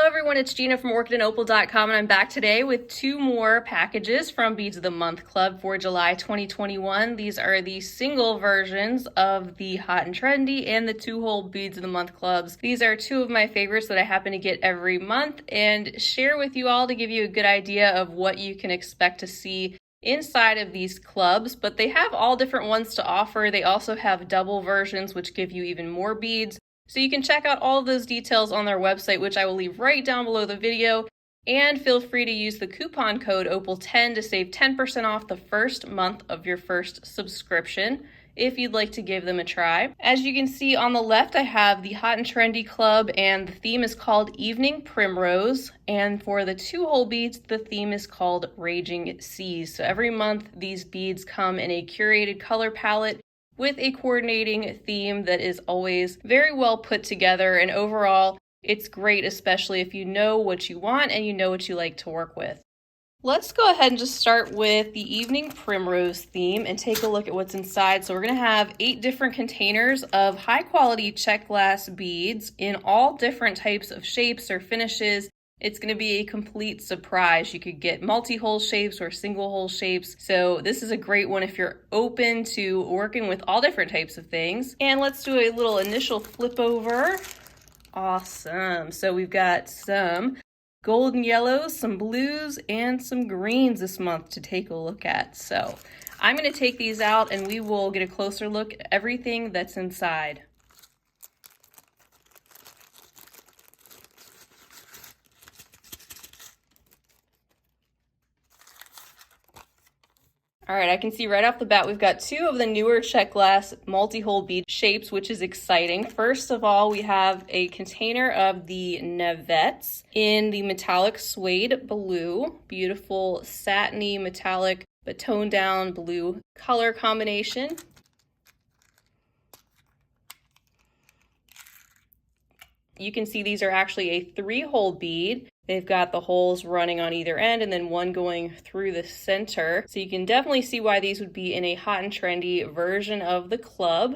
everyone, it's Gina from orchidandopal.com, and I'm back today with 2 more packages from Beads of the Month Club for July 2021. These are the single versions of the Hot and Trendy and the 2-hole Beads of the Month clubs. These are 2 of my favorites that I happen to get every month and share with you all to give you a good idea of what you can expect to see inside of these clubs, but they have all different ones to offer. They also have double versions, which give you even more beads. So you can check out all of those details on their website, which I will leave right down below the video. And feel free to use the coupon code OPAL10 to save 10% off the first month of your first subscription, if you'd like to give them a try. As you can see on the left, I have the Hot and Trendy Club, and the theme is called Evening Primrose. And for the 2-hole beads, the theme is called Raging Seas. So every month, these beads come in a curated color palette with a coordinating theme that is always very well put together, and overall it's great, especially if you know what you want and you know what you like to work with. Let's go ahead and just start with the Evening Primrose theme and take a look at what's inside. So we're going to have 8 different containers of high quality check glass beads in all different types of shapes or finishes. It's going to be a complete surprise. You could get multi-hole shapes or single-hole shapes. So this is a great one if you're open to working with all different types of things. And let's do a little initial flip over. Awesome. So we've got some golden yellows, some blues, and some greens this month to take a look at. So I'm going to take these out and we will get a closer look at everything that's inside. All right, I can see right off the bat we've got 2 of the newer check glass multi-hole bead shapes, which is exciting. First of all, we have a container of the Nevettes in the metallic suede blue, beautiful satiny metallic but toned down blue color combination. You can see these are actually a 3-hole bead. They've got the holes running on either end and then one going through the center. So you can definitely see why these would be in a Hot and Trendy version of the club.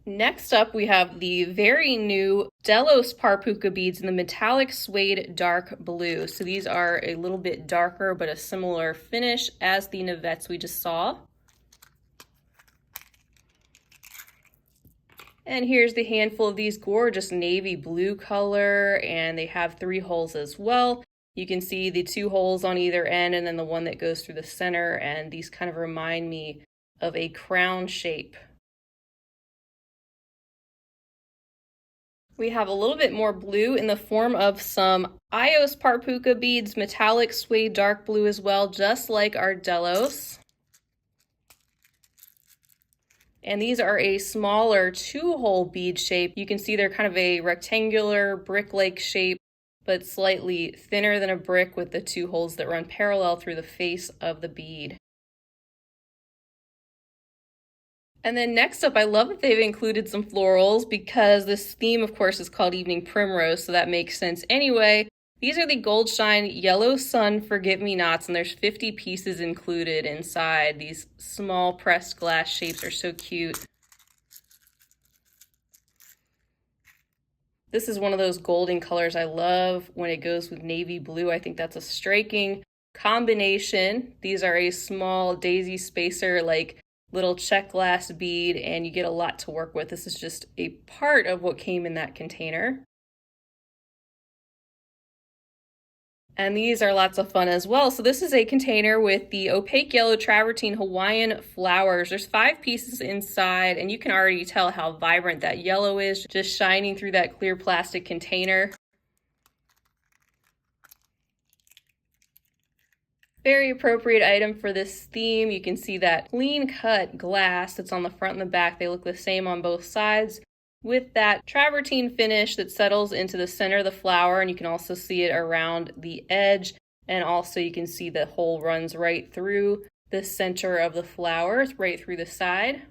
Next up, we have the very new Delos Parpuka beads in the metallic suede dark blue. So these are a little bit darker but a similar finish as the Nevettes we just saw. And here's the handful of these gorgeous navy blue color, and they have 3 holes as well. You can see the 2 holes on either end and then the one that goes through the center, and these kind of remind me of a crown shape. We have a little bit more blue in the form of some Ios Parpuka beads, metallic suede dark blue as well, just like our Delos. And these are a smaller 2-hole bead shape. You can see they're kind of a rectangular brick-like shape, but slightly thinner than a brick with the 2 holes that run parallel through the face of the bead. And then next up, I love that they've included some florals because this theme, of course, is called Evening Primrose, so that makes sense anyway. These are the Gold Shine Yellow Sun Forget-Me-Nots, and there's 50 pieces included inside. These small pressed glass shapes are so cute. This is one of those golden colors I love when it goes with navy blue. I think that's a striking combination. These are a small daisy spacer, like little check glass bead, and you get a lot to work with. This is just a part of what came in that container. And these are lots of fun as well. So this is a container with the opaque yellow travertine Hawaiian flowers. There's 5 pieces inside, and you can already tell how vibrant that yellow is, just shining through that clear plastic container. Very appropriate item for this theme. You can see that clean cut glass that's on the front and the back. They look the same on both sides, with that travertine finish that settles into the center of the flower, and you can also see it around the edge, and also you can see the hole runs right through the center of the flower, right through the side.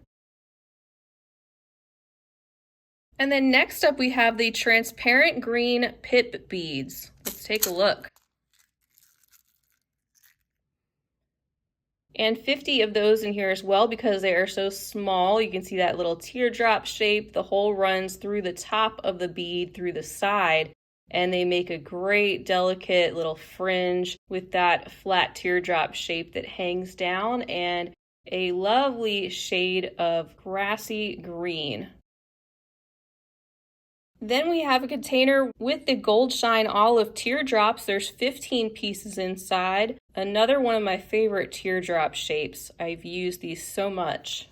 And then next up we have the transparent green pip beads. Let's take a look. and 50 of those in here as well because they are so small. You can see that little teardrop shape. The hole runs through the top of the bead through the side, and they make a great delicate little fringe with that flat teardrop shape that hangs down, and a lovely shade of grassy green. Then we have a container with the Gold Shine Olive teardrops. There's 15 pieces inside. Another one of my favorite teardrop shapes. I've used these so much.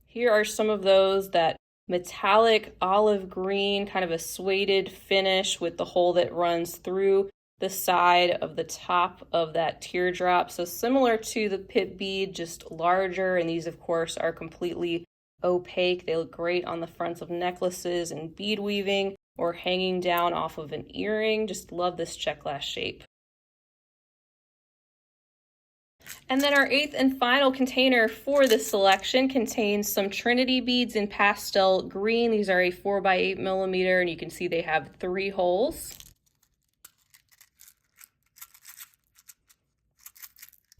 Here are some of those, that metallic olive green, kind of a suede finish with the hole that runs through the side of the top of that teardrop. So similar to the pip bead, just larger, and these of course are completely opaque. They look great on the fronts of necklaces and bead weaving or hanging down off of an earring. Just love this check glass shape. And then our 8th and final container for this selection contains some Trinity beads in pastel green. These are a 4x8 millimeter, and you can see they have 3 holes.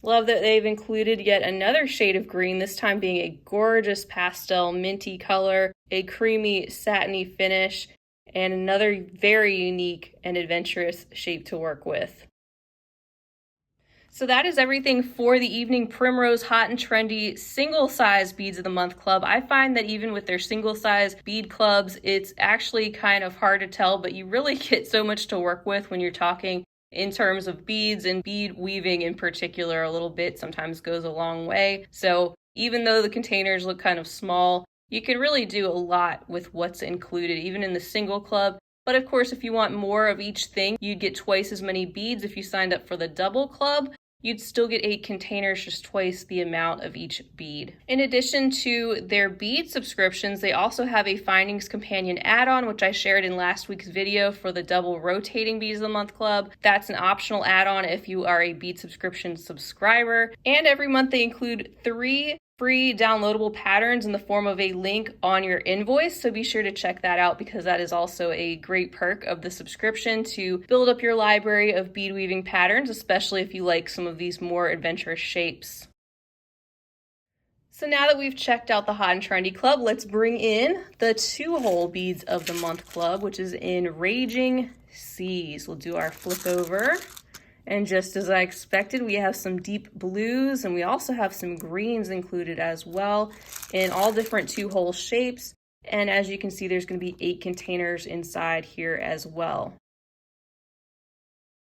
Love that they've included yet another shade of green, this time being a gorgeous pastel minty color, a creamy satiny finish, and another very unique and adventurous shape to work with. So that is everything for the Evening Primrose Hot and Trendy single size Beads of the Month Club. I find that even with their single size bead clubs, it's actually kind of hard to tell, but you really get so much to work with when you're talking in terms of beads, and bead weaving in particular. A little bit sometimes goes a long way. So even though the containers look kind of small, you can really do a lot with what's included, even in the single club. But of course, if you want more of each thing, you'd get twice as many beads. If you signed up for the double club, you'd still get 8 containers, just twice the amount of each bead. In addition to their bead subscriptions, they also have a Findings Companion add-on, which I shared in last week's video for the double rotating Beads of the Month Club. That's an optional add-on if you are a bead subscription subscriber. And every month they include 3 free downloadable patterns in the form of a link on your invoice, so be sure to check that out because that is also a great perk of the subscription to build up your library of bead weaving patterns, especially if you like some of these more adventurous shapes. So now that we've checked out the Hot and Trendy Club, let's bring in the 2-hole Beads of the Month Club, which is in Raging Seas. We'll do our flip over. And just as I expected, we have some deep blues, and we also have some greens included as well in all different 2-hole shapes. And as you can see, there's going to be 8 containers inside here as well.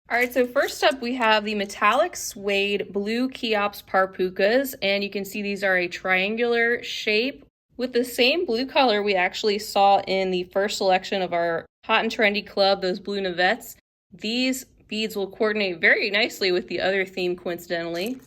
All right, so first up we have the metallic suede blue Cheops Parpukas, and you can see these are a triangular shape with the same blue color we actually saw in the first selection of our Hot and Trendy Club, those blue navettes. These beads will coordinate very nicely with the other theme, coincidentally.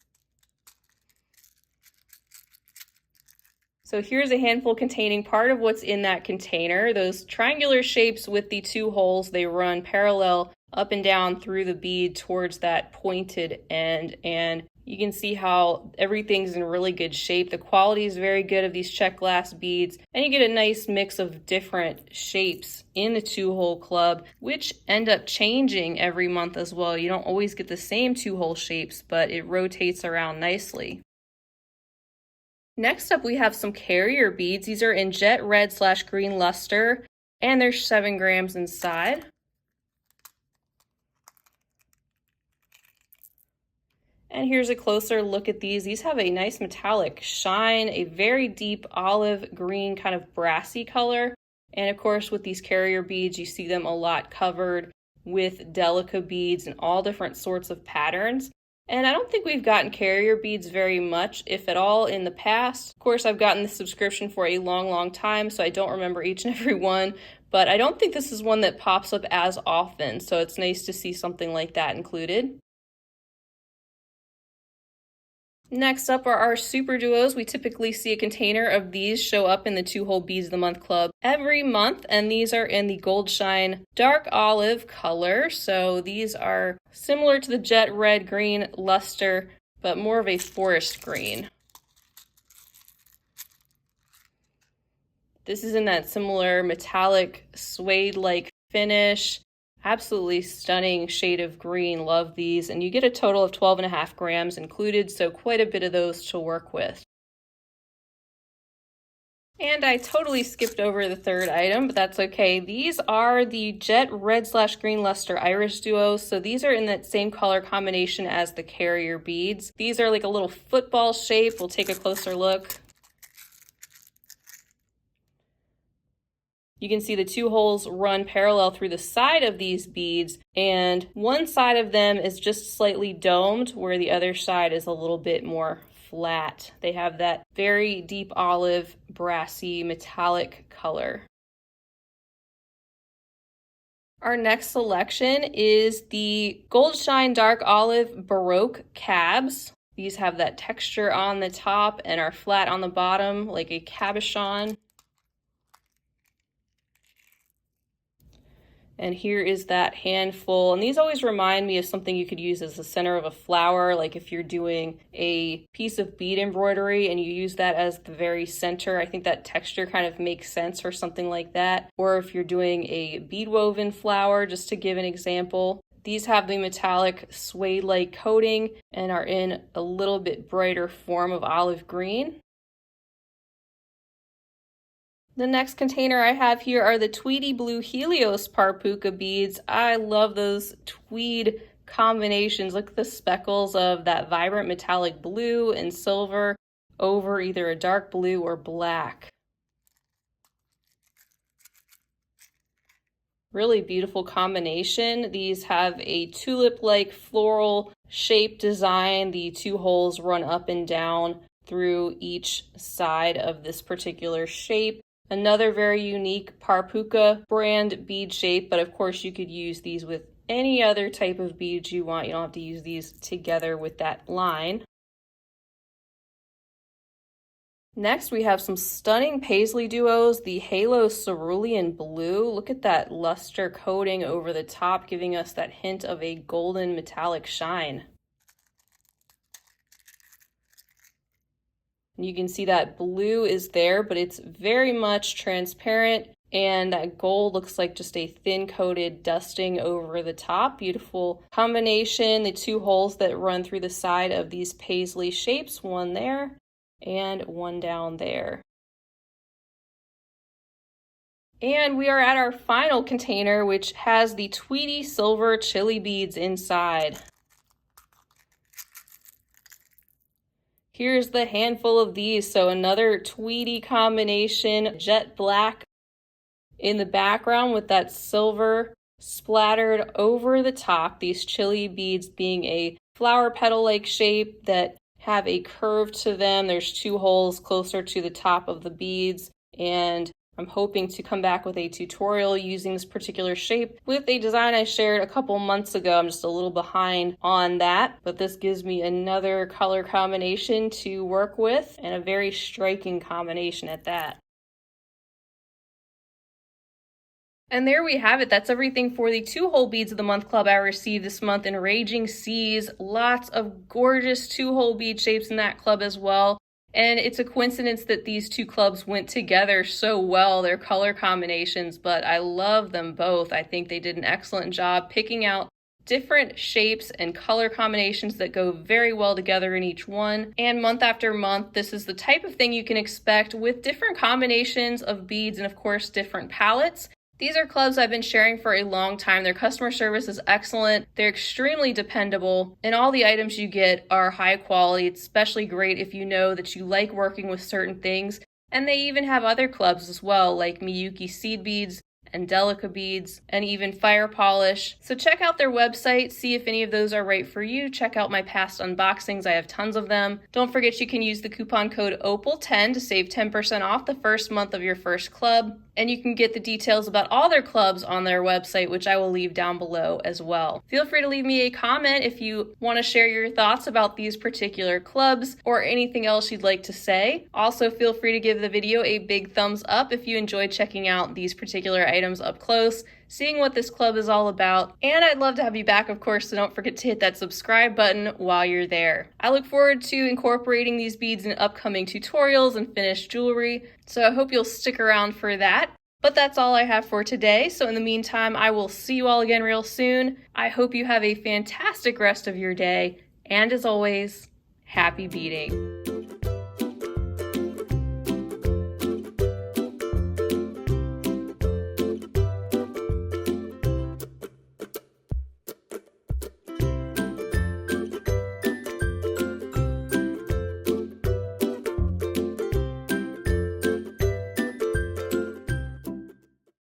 So here's a handful containing part of what's in that container. Those triangular shapes with the 2 holes, they run parallel up and down through the bead towards that pointed end, and you can see how everything's in really good shape. The quality is very good of these check glass beads, and you get a nice mix of different shapes in the 2-hole club, which end up changing every month as well. You don't always get the same 2-hole shapes, but it rotates around nicely. Next up, we have some carrier beads. These are in jet red / green luster, and there's 7 grams inside. And here's a closer look at these. These have a nice metallic shine, a very deep olive green kind of brassy color. And of course, with these carrier beads, you see them a lot covered with delica beads and all different sorts of patterns. And I don't think we've gotten carrier beads very much, if at all, in the past. Of course, I've gotten the subscription for a long time, so I don't remember each and every one. But I don't think this is one that pops up as often, so it's nice to see something like that included. Next up are our super duos. We typically see a container of these show up in the 2-hole Beads of the Month Club every month, and these are in the Gold Shine dark olive color. So these are similar to the jet red green luster, but more of a forest green. This is in that similar metallic suede-like finish. Absolutely stunning shade of green. Love these. And you get a total of 12.5 grams included, so quite a bit of those to work with. And I totally skipped over the third item, but that's okay. These are the Jet Red/Green Luster Iris Duo. So these are in that same color combination as the carrier beads. These are like a little football shape. We'll take a closer look. You can see the two holes run parallel through the side of these beads, and one side of them is just slightly domed, where the other side is a little bit more flat. They have that very deep olive, brassy, metallic color. Our next selection is the Gold Shine Dark Olive Baroque Cabs. These have that texture on the top and are flat on the bottom like a cabochon. And here is that handful. And these always remind me of something you could use as the center of a flower, like if you're doing a piece of bead embroidery and you use that as the very center. I think that texture kind of makes sense for something like that. Or if you're doing a bead woven flower, just to give an example. These have the metallic suede-like coating and are in a little bit brighter form of olive green. The next container I have here are the Tweedy Blue Helios Parpuka beads. I love those tweed combinations. Look at the speckles of that vibrant metallic blue and silver over either a dark blue or black. Really beautiful combination. These have a tulip-like floral shape design. The two holes run up and down through each side of this particular shape. Another very unique Parpuka brand bead shape, but of course you could use these with any other type of beads you want. You don't have to use these together with that line. Next, we have some stunning paisley duos, the Halo Cerulean Blue. Look at that luster coating over the top, giving us that hint of a golden metallic shine. You can see that blue is there, but it's very much transparent, and that gold looks like just a thin coated dusting over the top. Beautiful combination. The two holes that run through the side of these paisley shapes, one there and one down there. And we are at our final container, which has the Tweedy Silver Chili beads inside. Here's the handful of these. So another tweedy combination, jet black in the background with that silver splattered over the top. These chili beads being a flower petal-like shape that have a curve to them. There's two holes closer to the top of the beads, and I'm hoping to come back with a tutorial using this particular shape with a design I shared a couple months ago. I'm just a little behind on that, but this gives me another color combination to work with, and a very striking combination at that. And there we have it. That's everything for the 2-hole Beads of the Month Club I received this month in Raging Seas. Lots of gorgeous 2-hole bead shapes in that club as well. And it's a coincidence that these two clubs went together so well, their color combinations, but I love them both. I think they did an excellent job picking out different shapes and color combinations that go very well together in each one. And month after month, this is the type of thing you can expect with different combinations of beads and of course different palettes. These are clubs I've been sharing for a long time. Their customer service is excellent. They're extremely dependable, and all the items you get are high quality. It's especially great if you know that you like working with certain things. And they even have other clubs as well, like Miyuki seed beads, Angelica beads, and even fire polish. So check out their website, see if any of those are right for you. Check out my past unboxings, I have tons of them. Don't forget you can use the coupon code OPAL10 to save 10% off the first month of your first club. And you can get the details about all their clubs on their website, which I will leave down below as well. Feel free to leave me a comment if you want to share your thoughts about these particular clubs or anything else you'd like to say. Also, feel free to give the video a big thumbs up if you enjoyed checking out these particular items up close, seeing what this club is all about. And I'd love to have you back, of course, so don't forget to hit that subscribe button while you're there. I look forward to incorporating these beads in upcoming tutorials and finished jewelry, so I hope you'll stick around for that. But that's all I have for today. So in the meantime, I will see you all again real soon. I hope you have a fantastic rest of your day. And as always, happy beading.